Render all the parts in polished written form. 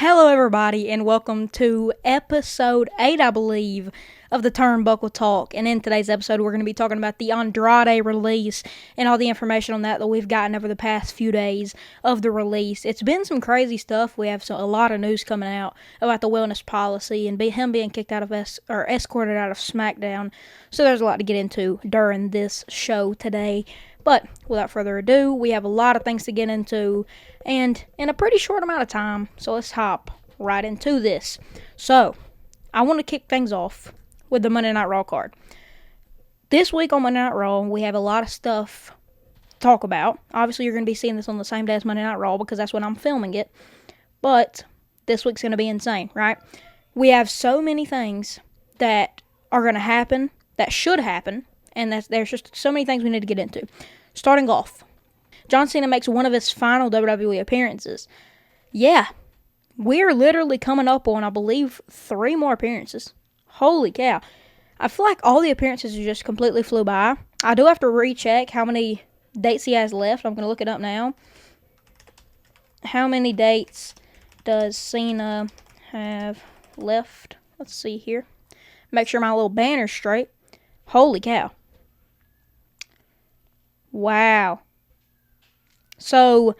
Hello, everybody, and welcome to episode 8, I believe, of the Turnbuckle Talk. And in today's episode, we're going to be talking about the Andrade release and all the information on that we've gotten over the past few days of the release. It's been some crazy stuff. We have a lot of news coming out about the wellness policy and him being kicked out of escorted out of SmackDown. So there's a lot to get into during this show today. But without further ado, we have a lot of things to get into, and in a pretty short amount of time, so let's hop right into this. So, I want to kick things off with the Monday Night Raw card. This week on Monday Night Raw, we have a lot of stuff to talk about. Obviously, you're going to be seeing this on the same day as Monday Night Raw because that's when I'm filming it, but this week's going to be insane, right? We have so many things that are going to happen, that should happen, and there's just so many things we need to get into. Starting off, John Cena makes one of his final WWE appearances. Yeah, we're literally coming up on, I believe, 3 more appearances. Holy cow. I feel like all the appearances just completely flew by. I do have to recheck how many dates he has left. I'm going to look it up now. How many dates does Cena have left? Let's see here. Make sure my little banner's straight. Holy cow. Wow. So,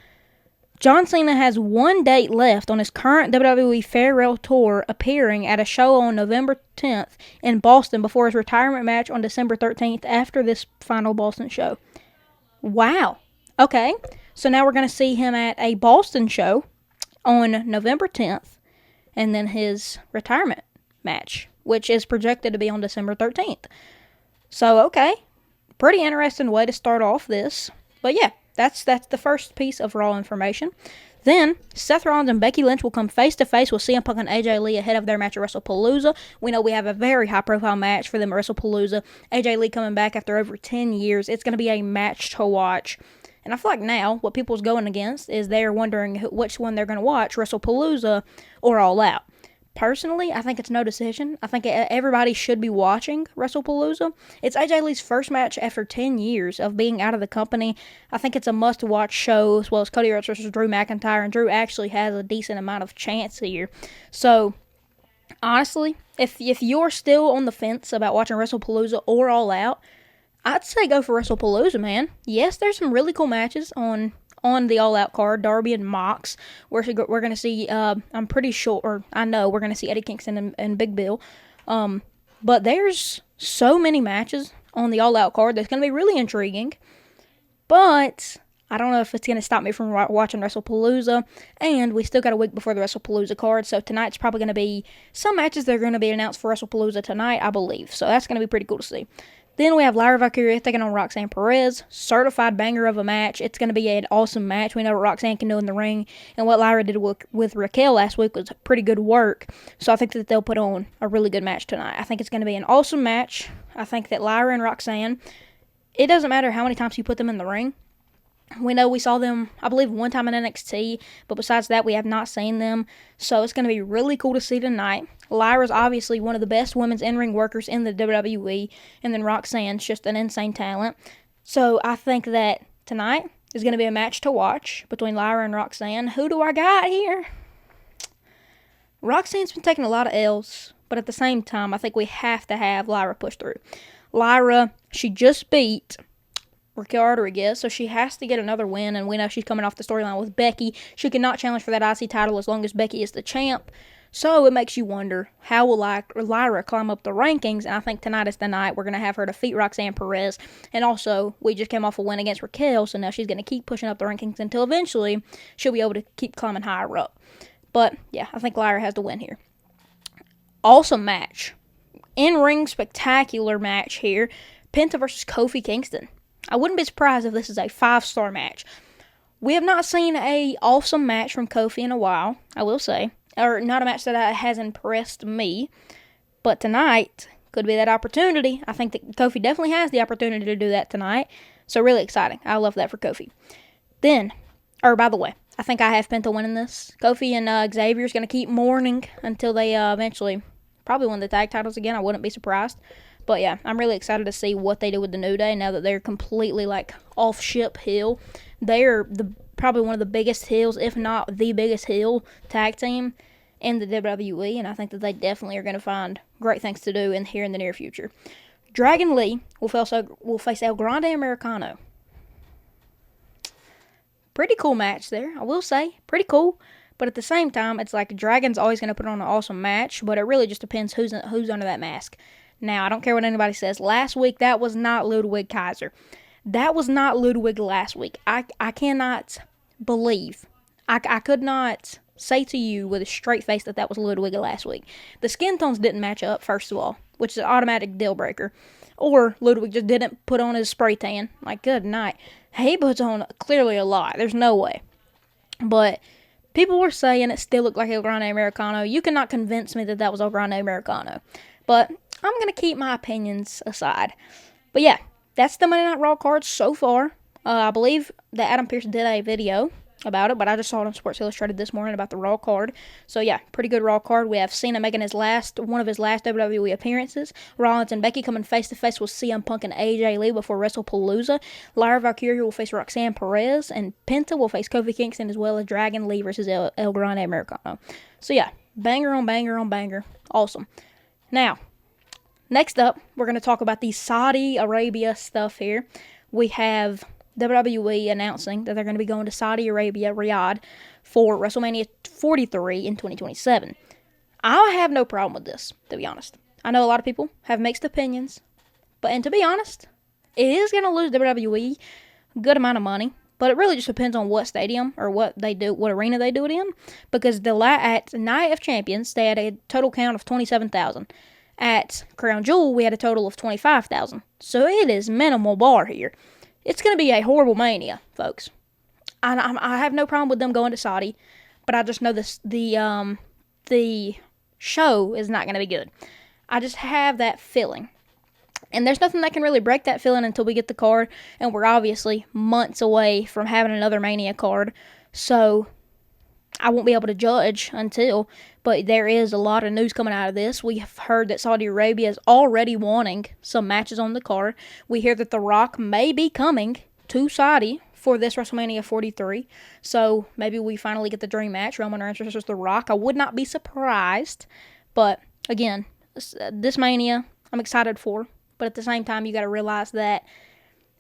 John Cena has 1 date left on his current WWE farewell tour, appearing at a show on November 10th in Boston before his retirement match on December 13th after this final Boston show. Wow. Okay. So now we're going to see him at a Boston show on November 10th and then his retirement match, which is projected to be on December 13th. So, okay. Pretty interesting way to start off this. But yeah, that's the first piece of Raw information. Then, Seth Rollins and Becky Lynch will come face-to-face with CM Punk and AJ Lee ahead of their match at WrestlePalooza. We know we have a very high-profile match for them at WrestlePalooza. AJ Lee coming back after over 10 years. It's going to be a match to watch. And I feel like now, what people's going against is they're wondering which one they're going to watch, WrestlePalooza or All Out. Personally, I think it's no decision. I think everybody should be watching WrestlePalooza. It's AJ Lee's first match after 10 years of being out of the company. I think it's a must-watch show, as well as Cody Rhodes versus Drew McIntyre, and Drew actually has a decent amount of chance here. So, honestly, if you're still on the fence about watching WrestlePalooza or All Out, I'd say go for WrestlePalooza, man. Yes, there's some really cool matches on the All-Out card, Darby and Mox. We're going to see, I'm pretty sure, or I know, we're going to see Eddie Kingston and Big Bill. But there's so many matches on the All-Out card that's going to be really intriguing. But I don't know if it's going to stop me from watching WrestlePalooza. And we still got a week before the WrestlePalooza card. So tonight's probably going to be some matches that are going to be announced for WrestlePalooza tonight, I believe. So that's going to be pretty cool to see. Then we have Lyra Valkyria taking on Roxanne Perez. Certified banger of a match. It's going to be an awesome match. We know what Roxanne can do in the ring. And what Lyra did with Raquel last week was pretty good work. So I think that they'll put on a really good match tonight. I think it's going to be an awesome match. I think that Lyra and Roxanne, it doesn't matter how many times you put them in the ring. We know we saw them, I believe, one time in NXT, but besides that, we have not seen them. So it's going to be really cool to see tonight. Lyra's obviously one of the best women's in-ring workers in the WWE, and then Roxanne's just an insane talent. So I think that tonight is going to be a match to watch between Lyra and Roxanne. Who do I got here? Roxanne's been taking a lot of L's, but at the same time, I think we have to have Lyra push through. Lyra, she just beat Raquel Rodriguez, so she has to get another win, and we know she's coming off the storyline with Becky. She cannot challenge for that IC title as long as Becky is the champ, so it makes you wonder, how will Lyra climb up the rankings? And I think tonight is the night we're going to have her defeat Roxanne Perez, and also, we just came off a win against Raquel, so now she's going to keep pushing up the rankings until eventually she'll be able to keep climbing higher up. But, yeah, I think Lyra has the win here. Awesome match. In-ring spectacular match here. Penta versus Kofi Kingston. I wouldn't be surprised if this is a 5-star match. We have not seen a awesome match from Kofi in a while, I will say. Or not a match that has impressed me. But tonight could be that opportunity. I think that Kofi definitely has the opportunity to do that tonight. So really exciting. I love that for Kofi. Then, by the way, I think I have Penta winning this. Kofi and Xavier's going to keep mourning until they eventually probably win the tag titles again. I wouldn't be surprised. But yeah, I'm really excited to see what they do with the New Day now that they're completely off ship heel. They're probably one of the biggest heels, if not the biggest heel tag team. in the WWE, and I think that they definitely are going to find great things to do here in the near future. Dragon Lee will face El Grande Americano. Pretty cool match there, I will say. Pretty cool. But at the same time, it's like Dragon's always going to put on an awesome match, but it really just depends who's under that mask. Now, I don't care what anybody says. Last week, that was not Ludwig Kaiser. That was not Ludwig last week. I cannot believe. I could not say to you with a straight face that was Ludwig last week. The skin tones didn't match up, first of all, which is an automatic deal breaker. Or Ludwig just didn't put on his spray tan. Like, good night. He puts on clearly a lot. There's no way. But people were saying it still looked like El Grande Americano. You cannot convince me that was El Grande Americano. But I'm going to keep my opinions aside. But yeah, that's the Monday Night Raw card so far. I believe that Adam Pearce did a video about it, but I just saw it on Sports Illustrated this morning about the Raw card. So yeah, pretty good Raw card. We have Cena making one of his last WWE appearances. Rollins and Becky coming face to face with CM Punk and AJ Lee before WrestlePalooza. Lyra Valkyria will face Roxanne Perez, and Penta will face Kofi Kingston, as well as Dragon Lee versus El Grande Americano. So yeah, banger on banger on banger. Awesome. Now, next up, we're going to talk about the Saudi Arabia stuff here. We have WWE announcing that they're going to be going to Saudi Arabia, Riyadh, for WrestleMania 43 in 2027. I have no problem with this, to be honest. I know a lot of people have mixed opinions, and to be honest, it is going to lose WWE a good amount of money, but it really just depends on what stadium or what arena they do it in, because at Night of Champions, they had a total count of 27,000. At Crown Jewel, we had a total of 25,000. So it is minimal bar here. It's going to be a horrible Mania, folks. I have no problem with them going to Saudi, but I just know the show is not going to be good. I just have that feeling. And there's nothing that can really break that feeling until we get the card, and we're obviously months away from having another Mania card. So I won't be able to judge until, but there is a lot of news coming out of this. We have heard that Saudi Arabia is already wanting some matches on the card. We hear that The Rock may be coming to Saudi for this WrestleMania 43. So maybe we finally get the dream match, Roman Reigns versus The Rock. I would not be surprised. But again, this Mania, I'm excited for. But at the same time, you got to realize that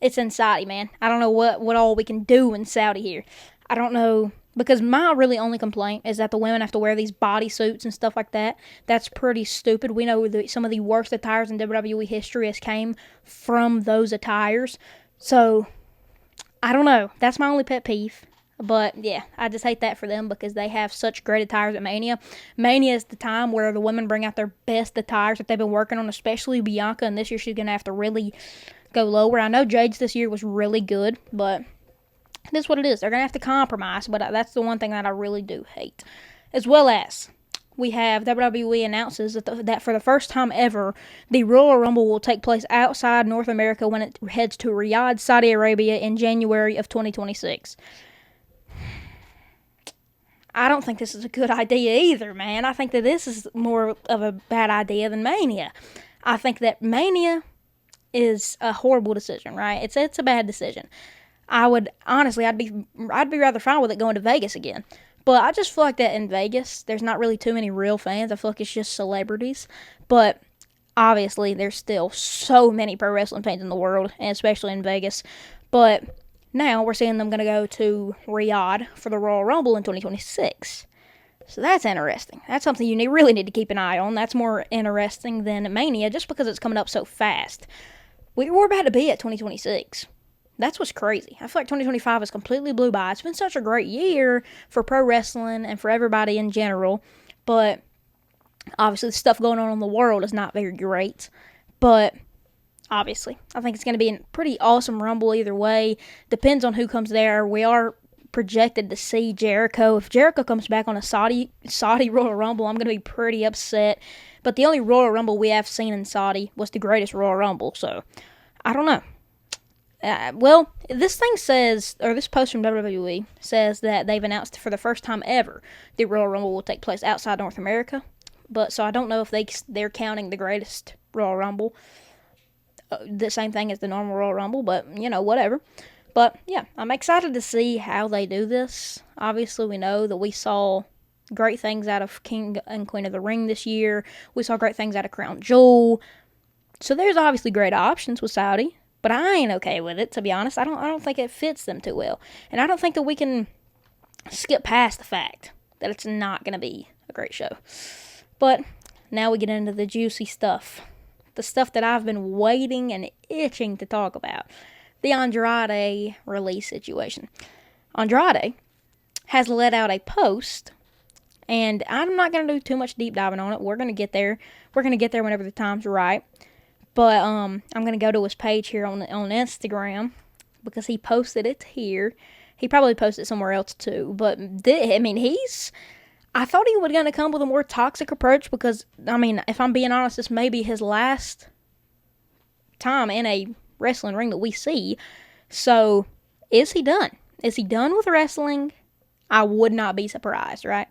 it's in Saudi, man. I don't know what all we can do in Saudi here. I don't know. Because my really only complaint is that the women have to wear these bodysuits and stuff like that. That's pretty stupid. We know that some of the worst attires in WWE history has came from those attires. So, I don't know. That's my only pet peeve. But, yeah, I just hate that for them because they have such great attires at Mania. Mania is the time where the women bring out their best attires that they've been working on, especially Bianca. And this year she's going to have to really go lower. I know Jade's this year was really good, but it is what it is. They're going to have to compromise, but that's the one thing that I really do hate. As well as, we have WWE announces that for the first time ever, the Royal Rumble will take place outside North America when it heads to Riyadh, Saudi Arabia in January of 2026. I don't think this is a good idea either, man. I think that this is more of a bad idea than Mania. I think that Mania is a horrible decision, right? It's a bad decision. I'd be rather fine with it going to Vegas again. But I just feel like that in Vegas, there's not really too many real fans. I feel like it's just celebrities. But obviously, there's still so many pro wrestling fans in the world, and especially in Vegas. But now we're seeing them going to go to Riyadh for the Royal Rumble in 2026. So that's interesting. That's something you really need to keep an eye on. That's more interesting than Mania, just because it's coming up so fast. We're about to be at 2026. That's what's crazy. I feel like 2025 is completely blew by. It's been such a great year for pro wrestling and for everybody in general. But obviously the stuff going on in the world is not very great. But obviously, I think it's going to be a pretty awesome Rumble either way. Depends on who comes there. We are projected to see Jericho. If Jericho comes back on a Saudi Royal Rumble, I'm going to be pretty upset. But the only Royal Rumble we have seen in Saudi was the greatest Royal Rumble. So, I don't know. This post from WWE says that they've announced for the first time ever the Royal Rumble will take place outside North America. So I don't know if they're counting the greatest Royal Rumble, the same thing as the normal Royal Rumble, but, whatever. But, yeah, I'm excited to see how they do this. Obviously, we know that we saw great things out of King and Queen of the Ring this year. We saw great things out of Crown Jewel. So there's obviously great options with Saudi, but I ain't okay with it, to be honest. I don't think it fits them too well. And I don't think that we can skip past the fact that it's not going to be a great show. But now we get into the juicy stuff. The stuff that I've been waiting and itching to talk about. The Andrade release situation. Andrade has let out a post, and I'm not going to do too much deep diving on it. We're going to get there. We're going to get there whenever the time's right. But I'm going to go to his page here on Instagram because he posted it here. He probably posted it somewhere else too. But, I thought he was going to come with a more toxic approach because, if I'm being honest, this may be his last time in a wrestling ring that we see. So, is he done? Is he done with wrestling? I would not be surprised, right?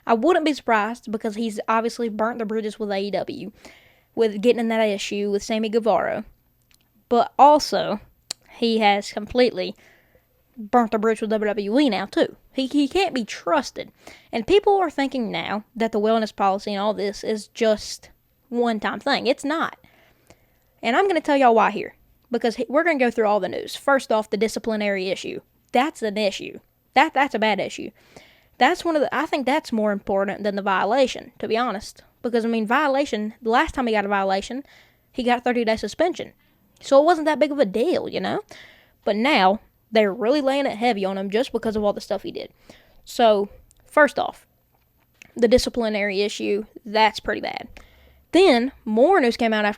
I wouldn't be surprised because he's obviously burnt the bridges with AEW, with getting in that issue with Sammy Guevara. But also, he has completely burnt the bridge with WWE now, too. He can't be trusted. And people are thinking now that the wellness policy and all this is just one-time thing. It's not. And I'm going to tell y'all why here. Because we're going to go through all the news. First off, the disciplinary issue. That's an issue. That's a bad issue. I think that's more important than the violation, to be honest. Because, violation, the last time he got a violation, he got a 30-day suspension. So it wasn't that big of a deal, But now, they're really laying it heavy on him just because of all the stuff he did. So, first off, the disciplinary issue, that's pretty bad. Then, more news came out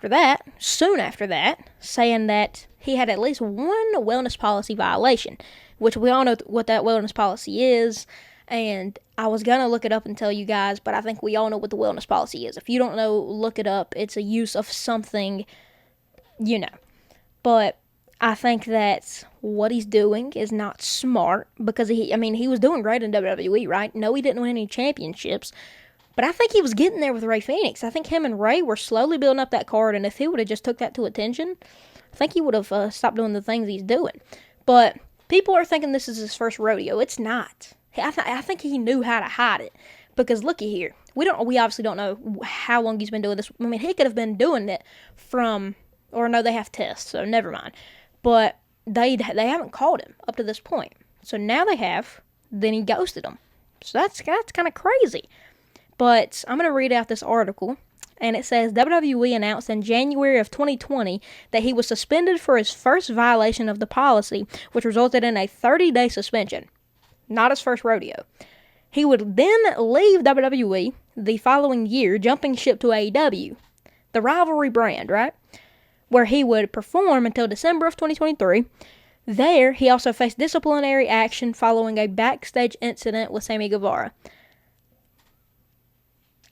soon after that, saying that he had at least one wellness policy violation, which we all know what that wellness policy is, and I was going to look it up and tell you guys, but I think we all know what the wellness policy is. If you don't know, look it up. It's a use of something, But I think that what he's doing is not smart because he was doing great in WWE, right? No, he didn't win any championships, but I think he was getting there with Rey Fenix. I think him and Rey were slowly building up that card, and if he would have just took that to attention, I think he would have stopped doing the things he's doing. But people are thinking this is his first rodeo. It's not. I think he knew how to hide it because looky here. We obviously don't know how long he's been doing this. He could have been doing it they have tests, so never mind. But they haven't called him up to this point. So now they have. Then he ghosted them. So that's kind of crazy. But I'm going to read out this article. And it says, WWE announced in January of 2020 that he was suspended for his first violation of the policy, which resulted in a 30-day suspension. Not his first rodeo. He would then leave WWE the following year, jumping ship to AEW, the rivalry brand, right? Where he would perform until December of 2023. There, he also faced disciplinary action following a backstage incident with Sammy Guevara.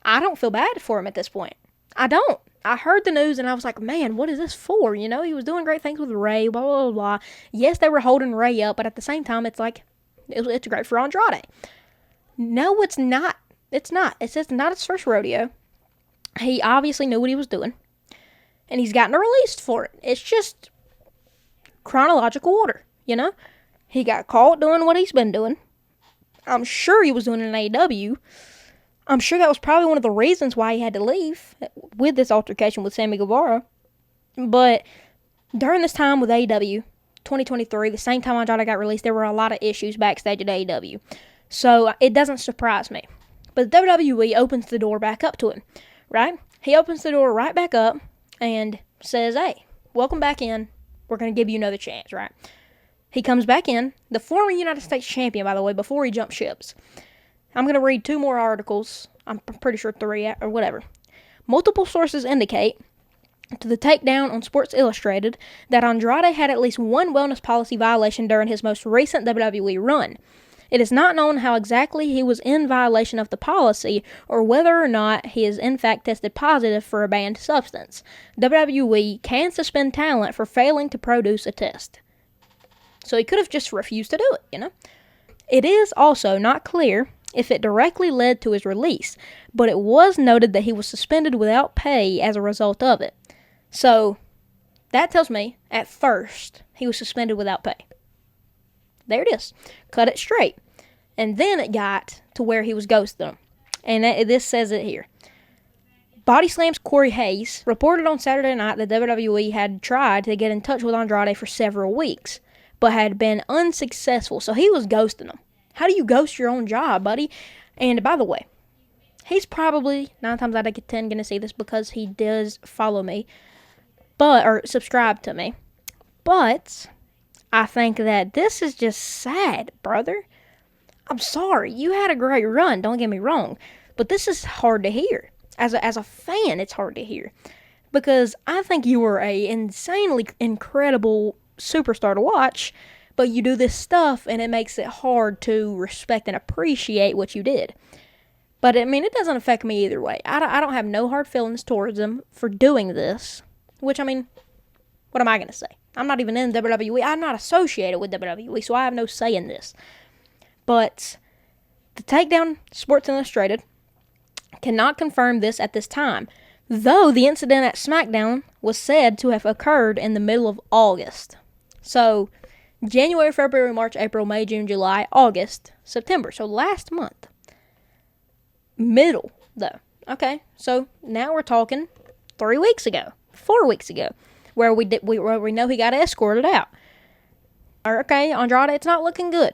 I don't feel bad for him at this point. I don't. I heard the news and I was like, man, what is this for? He was doing great things with Rey, blah, blah, blah, blah. Yes, they were holding Rey up, but at the same time, it's like, it's great for Andrade. No, it's not. It's not. It's just not his first rodeo. He obviously knew what he was doing. And he's gotten released for it. It's just chronological order, He got caught doing what he's been doing. I'm sure he was doing it in AEW. I'm sure that was probably one of the reasons why he had to leave with this altercation with Sammy Guevara. But during this time with AEW, 2023, the same time Andrade got released, there were a lot of issues backstage at AEW. So it doesn't surprise me. But WWE opens the door back up to him, right? He opens the door right back up and says, hey, welcome back in. We're going to give you another chance, right? He comes back in, the former United States champion, by the way, before he jumped ships. I'm going to read 2 more articles. I'm pretty sure 3 or whatever. Multiple sources indicate to the takedown on Sports Illustrated that Andrade had at least one wellness policy violation during his most recent WWE run. It is not known how exactly he was in violation of the policy or whether or not he is in fact tested positive for a banned substance. WWE can suspend talent for failing to produce a test. So he could have just refused to do it, It is also not clear if it directly led to his release, but it was noted that he was suspended without pay as a result of it. So, that tells me, at first, he was suspended without pay. There it is. Cut it straight. And then it got to where he was ghosting them. And this says it here. Body Slam's Corey Hayes reported on Saturday night that WWE had tried to get in touch with Andrade for several weeks, but had been unsuccessful. So he was ghosting them. How do you ghost your own job, buddy? And by the way, he's probably 9 times out of 10 going to see this because he does follow me, or subscribe to me. But I think that this is just sad, brother. I'm sorry. You had a great run, don't get me wrong. But this is hard to hear. As a fan, it's hard to hear. Because I think you were a insanely incredible superstar to watch, but you do this stuff and it makes it hard to respect and appreciate what you did. But, I mean, it doesn't affect me either way. I don't have no hard feelings towards him for doing this. Which, I mean, what am I going to say? I'm not even in WWE. I'm not associated with WWE, so I have no say in this. But the Takedown Sports Illustrated cannot confirm this at this time, though the incident at SmackDown was said to have occurred in the middle of August. So, January, February, March, April, May, June, July, August, September. So, last month. Middle, though. Okay, so now we're talking 3 weeks ago, 4 weeks ago, where we know he got escorted out. Okay, Andrade, it's not looking good.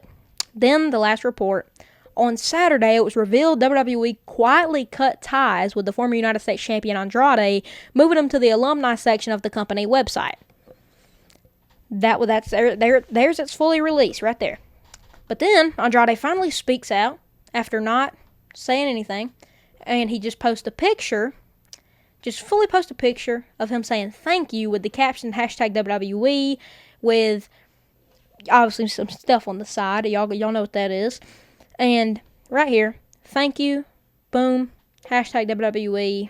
Then the last report. On Saturday, it was revealed WWE quietly cut ties with the former United States champion Andrade, moving him to the alumni section of the company website. There's its fully released right there. But then Andrade finally speaks out after not saying anything, and he just posts a picture, fully post a picture of him saying thank you with the caption #WWE with obviously some stuff on the side. Y'all know what that is. And right here, thank you, boom, #WWE,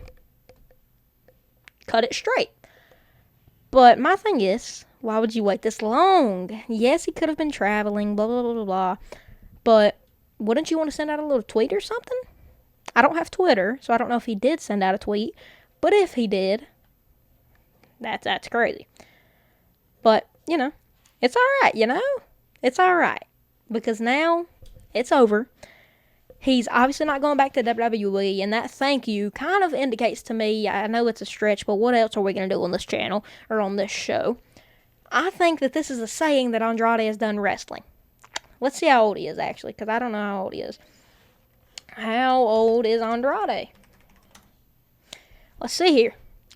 cut it straight. But my thing is, why would you wait this long? Yes, he could have been traveling, blah, blah, blah, blah, blah. But wouldn't you want to send out a little tweet or something? I don't have Twitter, so I don't know if he did send out a tweet. But if he did, that's crazy. But, it's alright, It's alright. Because now it's over. He's obviously not going back to WWE, and that thank you kind of indicates to me, I know it's a stretch, but what else are we going to do on this channel or on this show? I think that this is a saying that Andrade has done wrestling. Let's see how old he is, actually, because I don't know how old he is. How old is Andrade? Let's see here.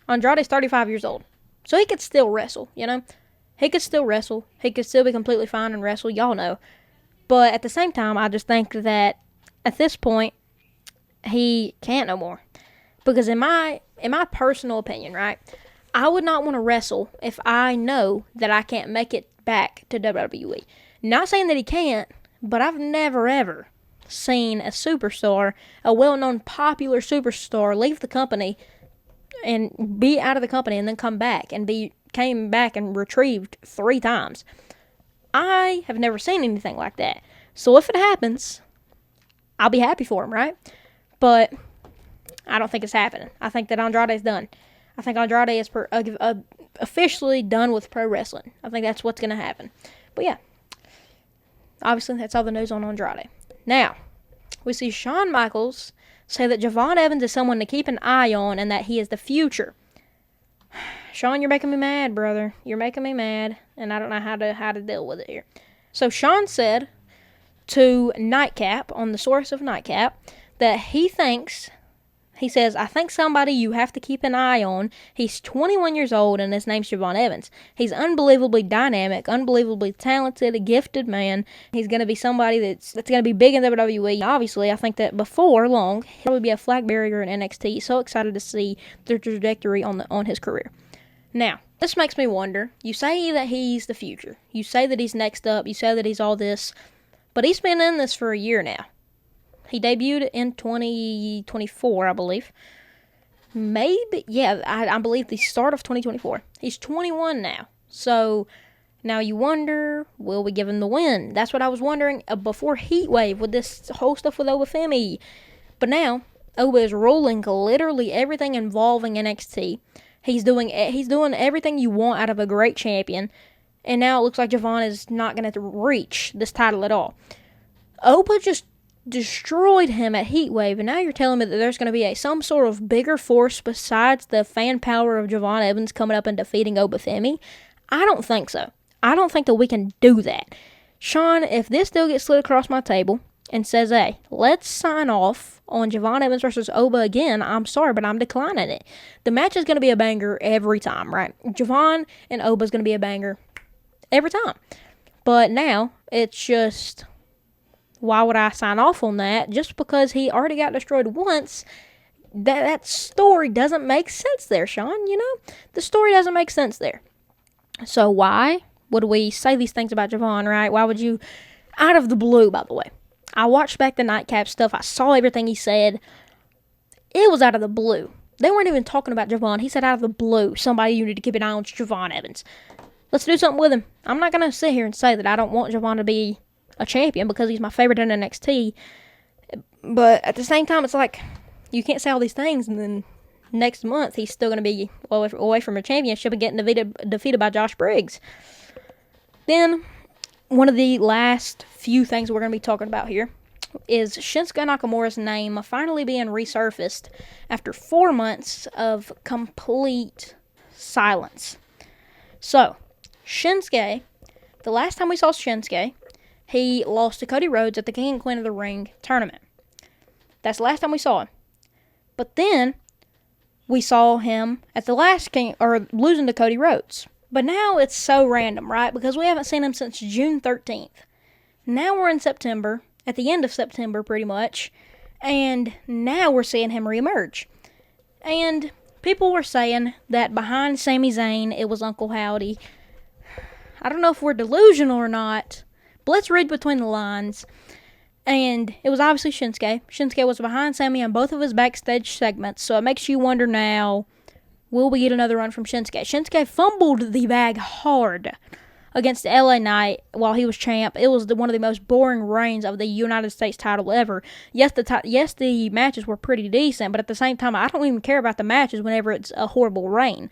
Andrade's 35 years old, so he could still wrestle, He could still wrestle. He could still be completely fine and wrestle, y'all know. But at the same time, I just think that at this point, he can't no more. Because in my personal opinion, right, I would not want to wrestle if I know that I can't make it back to WWE. Not saying that he can't, but I've never ever seen a superstar, a well-known popular superstar, leave the company and be out of the company and then come back and came back and retrieved 3 times. I have never seen anything like that. So if it happens, I'll be happy for him, right? But I don't think it's happening. I think that Andrade's done. I think Andrade is officially done with pro wrestling. I think that's what's going to happen. But yeah, obviously that's all the news on Andrade. Now, we see Shawn Michaels say that Javon Evans is someone to keep an eye on and that he is the future. Shawn, you're making me mad, brother. You're making me mad, and I don't know how to deal with it here. So Shawn said to Nightcap, on the source of Nightcap, that he says, I think somebody you have to keep an eye on. He's 21 years old, and his name's Javon Evans. He's unbelievably dynamic, unbelievably talented, a gifted man. He's going to be somebody that's going to be big in WWE. Obviously, I think that before long, he'll probably be a flag bearer in NXT. So excited to see the trajectory on his career. Now, this makes me wonder. You say that he's the future. You say that he's next up. You say that he's all this. But he's been in this for a year now. He debuted in 2024, I believe. Maybe, yeah, I believe the start of 2024. He's 21 now. So, now you wonder, will we give him the win? That's what I was wondering before Heatwave with this whole stuff with Obafemi. But now, Oba is ruling literally everything involving NXT. He's doing everything you want out of a great champion. And now it looks like Javon is not going to reach this title at all. Oba just destroyed him at Heatwave, and now you're telling me that there's going to be some sort of bigger force besides the fan power of Javon Evans coming up and defeating Obafemi? I don't think so. I don't think that we can do that. Sean, if this deal gets slid across my table and says, hey, let's sign off on Javon Evans versus Oba again, I'm sorry, but I'm declining it. The match is going to be a banger every time, right? Javon and Oba is going to be a banger every time. But now, it's just, why would I sign off on that? Just because he already got destroyed once, that story doesn't make sense there, Sean, you know? The story doesn't make sense there. So why would we say these things about Javon, right? Why would you, out of the blue, by the way. I watched back the Nightcap stuff. I saw everything he said. It was out of the blue. They weren't even talking about Javon. He said out of the blue, somebody you need to keep an eye on is Javon Evans. Let's do something with him. I'm not going to sit here and say that I don't want Javon to be a champion because he's my favorite in NXT. But at the same time, it's like, you can't say all these things and then next month he's still going to be away from a championship and getting defeated by Josh Briggs. Then, one of the last few things we're going to be talking about here is Shinsuke Nakamura's name finally being resurfaced after 4 months of complete silence. So, Shinsuke, the last time we saw Shinsuke, he lost to Cody Rhodes at the King and Queen of the Ring tournament. That's the last time we saw him. But then, we saw him at the last losing to Cody Rhodes. But now it's so random, right? Because we haven't seen him since June 13th. Now we're in September, at the end of September pretty much, and now we're seeing him reemerge. And people were saying that behind Sami Zayn, it was Uncle Howdy. I don't know if we're delusional or not, but let's read between the lines. And it was obviously Shinsuke. Shinsuke was behind Sami on both of his backstage segments, so it makes you wonder now, will we get another run from Shinsuke? Shinsuke fumbled the bag hard against LA Knight while he was champ. It was one of the most boring reigns of the United States title ever. Yes, the matches were pretty decent, but at the same time, I don't even care about the matches whenever it's a horrible reign.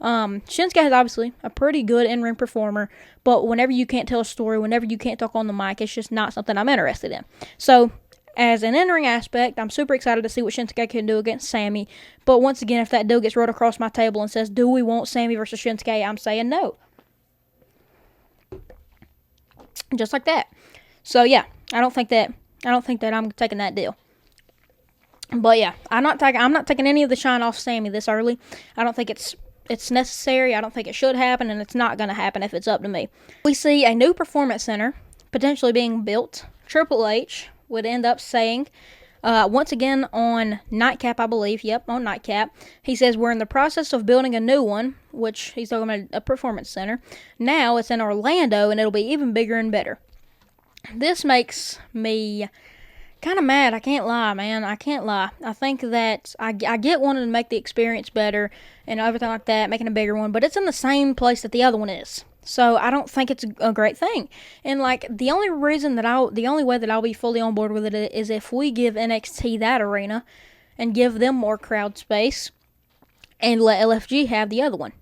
Shinsuke is obviously a pretty good in-ring performer, but whenever you can't tell a story, whenever you can't talk on the mic, it's just not something I'm interested in. So, as an in-ring aspect, I'm super excited to see what Shinsuke can do against Sami. But once again, if that deal gets rolled across my table and says, do we want Sami versus Shinsuke? I'm saying no. Just like that. So yeah, I don't think that I'm taking that deal. But yeah, I'm not taking any of the shine off Sami this early. I don't think it's necessary. I don't think it should happen, and it's not going to happen if it's up to me. We see a new performance center potentially being built. Triple H would end up saying, once again on Nightcap, I believe. Yep, on Nightcap. He says, we're in the process of building a new one, which he's talking about a performance center. Now it's in Orlando, and it'll be even bigger and better. This makes me kind of mad. I can't lie, man. I can't lie. I think that I get wanting to make the experience better and everything like that, making a bigger one, but it's in the same place that the other one is. So I don't think it's a great thing. And like the only way that I'll be fully on board with it is if we give NXT that arena and give them more crowd space and let LFG have the other one.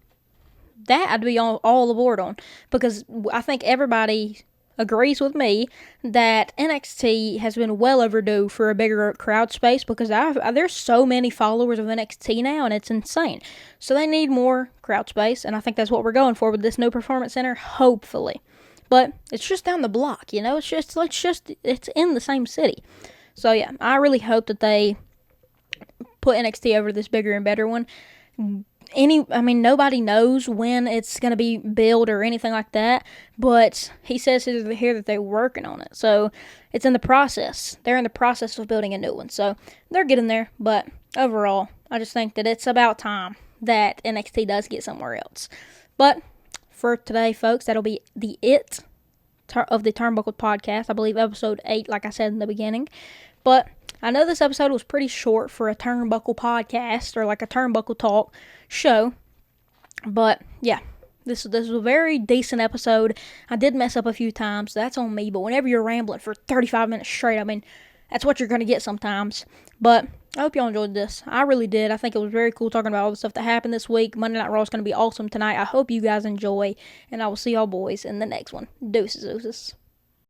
That I'd be all aboard on, because I think everybody agrees with me that NXT has been well overdue for a bigger crowd space, because there's so many followers of NXT now, and it's insane. So they need more crowd space, and I think that's what we're going for with this new performance center, hopefully. But it's just down the block, you know. It's in the same city. So yeah, I really hope that they put NXT over this bigger and better one. Nobody knows when it's going to be built or anything like that, but he says here that they're working on it. So it's in the process. They're in the process of building a new one. So they're getting there, but overall, I just think that it's about time that NXT does get somewhere else. But for today, folks, that'll be it of the Turnbuckle Podcast. I believe episode 8, like I said in the beginning. But I know this episode was pretty short for a Turnbuckle Podcast, or like a Turnbuckle Talk show. But yeah, this was a very decent episode. I did mess up a few times. So that's on me. But whenever you're rambling for 35 minutes straight, that's what you're going to get sometimes. But I hope y'all enjoyed this. I really did. I think it was very cool talking about all the stuff that happened this week. Monday Night Raw is going to be awesome tonight. I hope you guys enjoy. And I will see y'all boys in the next one. Deuces.